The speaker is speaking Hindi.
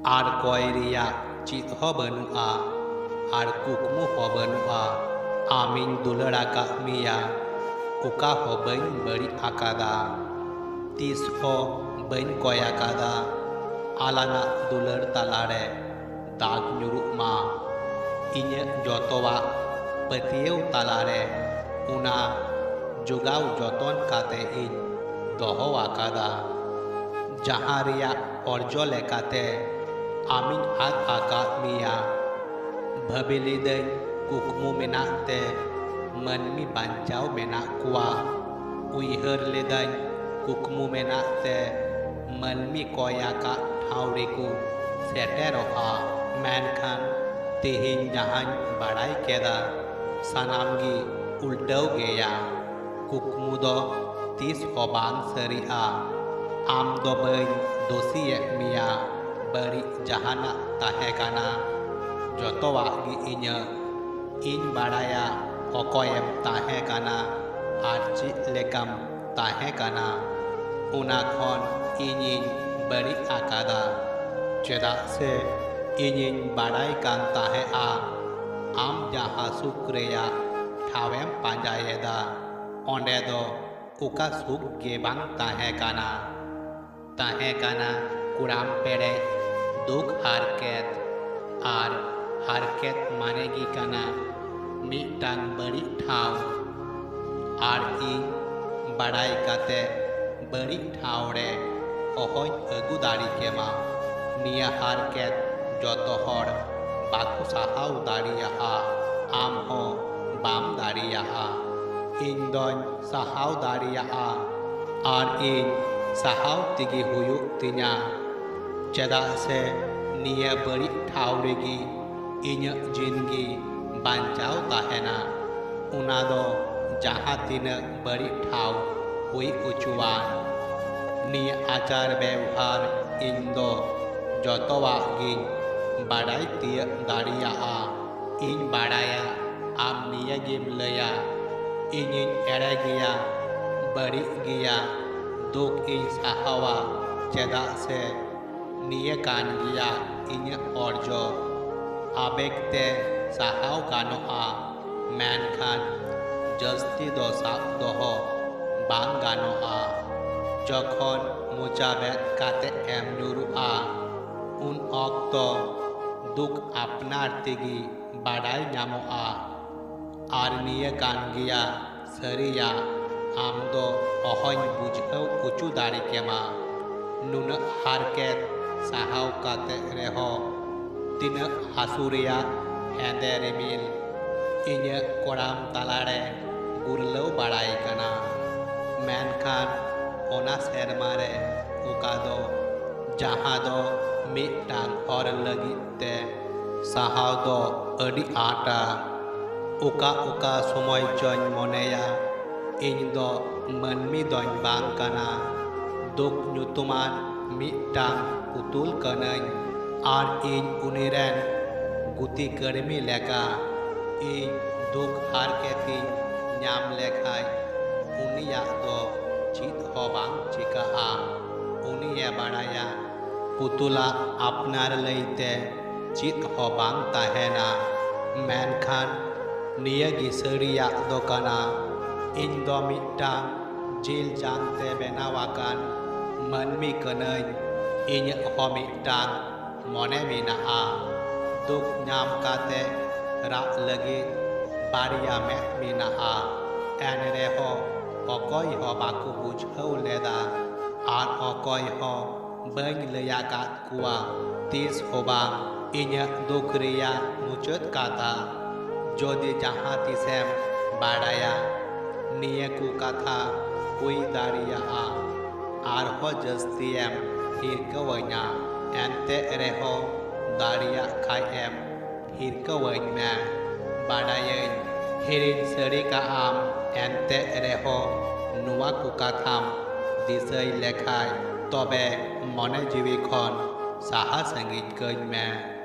आर कयरिया चित हो बनुआ आर कुकमु हो बनुआ आमिन दुलड़ा का मिया उका हो बन बड़ी आकादा तीस हो बन कया कादा आलाना दुलड़ तलारे दाग nyuruk मा इन्य जोतोवा पतियेव तलारे उना जोगाव जोतन काते इन दोहो आकादा जहाँ रिया अर्जो लेकाते आमिन आद आकाद मिया भबिलिदै कुकमु मेनाते मनमी बांचाव मेना कुआ उइहर लेदै कुकमु मेनाते मनमी कया का ठावरिकु सेटेरोहा मेनखान तेहिन जहां बाड़ाई केदा सानामगी उल्टव गया कुकमु दो तीस होबांग सरिया आम दो बन दोषिये मिया बड़ी जहाना ताहे काना जोतोवागी इन बाड़ाया अकोयम ताहे काना आर ची लेकम ताहे काना उना खन इनिन बड़ी आकादा चेदा से इनिन बाड़ाई कान ताहे आम जहाँ सुक्रिया ठावेम पांजायेदा ओंडे दो उका सुख गेबांग ताहे काना कुराम पेड़े दुख हारकेत आर हारकेत मानेगी काना मिटांग बड़ी ठाव आर इन बाड़ाई काते बड़ी ठाव रे अहोय अगु दाड़ी केमा निया हारकेत जोतो हर बाकु साहाव दाड़िया आम हो बाम दाड़िया इन दोन साहाव दाड़िया आर इन साहाव तिगी हुयुक तिना चेदा से निया बड़ी ठाव रेगी इन्य जिंदगी बांचाव ताहेना उना दो जहाँ तिनक बड़ी ठाव हुई उचुआन निया आचार व्यवहार इन दो जोतोवागिन बाड़ाई तिय दाड़िया इन बाड़ाया आम निया गिम लया इन एड़े गिया बड़ी गिया दुख इन साहावा चेदा से निये कान गिया इन अर्जो आबेगते साहाव गानोआ मेनखान जस्ती दो साब दोहो बांग गानोआ जखन मुचाबेद काते एम नुरुआ उन ऑक्तो दुख अपनार तिगी बाड़ाई नामोआ आर निये कान गिया सरिया आम दो अहोय बुझाव उचु दाड़ी केमा नुन हारकेत साहाव काते रेहो तीन हासुरिया हेंदे रिमिल इन्य कोराम तलारे गुरलव बाड़ाई कना मेनखान ओना सेरमारे उका दो जहाँ दो मिटांग और लगिते साहाव दो अड़ी आटा उका उका समय चोन मोनेया इन दो मनमी दोन बांग कना दुख नुतुमान मिटांग पुतुल कनई आर इन उनिरेन गुती कर्मी लेका इन दुख हार के तीन न्याम लेखाय उनिया दो चित हो बांग चिका उनिया बाड़ाया पुतुला अपनार लईते चित हो बांग ताहेना मेनखान निया गिसरिया दो कना इन दो मिटांग जिल जानते बेनावाकान मनमी कनई इन हो मिटांग मोने मिना दुख नाम काते रात लगी बारिया में मिना एन रेहो अकय हो बाकु बुझाव लेदा आर अकय हो बन लया कात कुआ तीस होबा इन दुख रिया मुचत काता जोदि जहाँ तिसेम बाड़ाया निये कु कथा हुई दाड़िया आर हो जस्तियम हिरकवैना एनते रेहो दाड़िया खायम हिरकवैन में बाड़ायन हिरिन सरी का आम एनते रेहो नुआ कु कथाम दिसै लेखाय तबे मने जीवी खन साहा संगीत गई में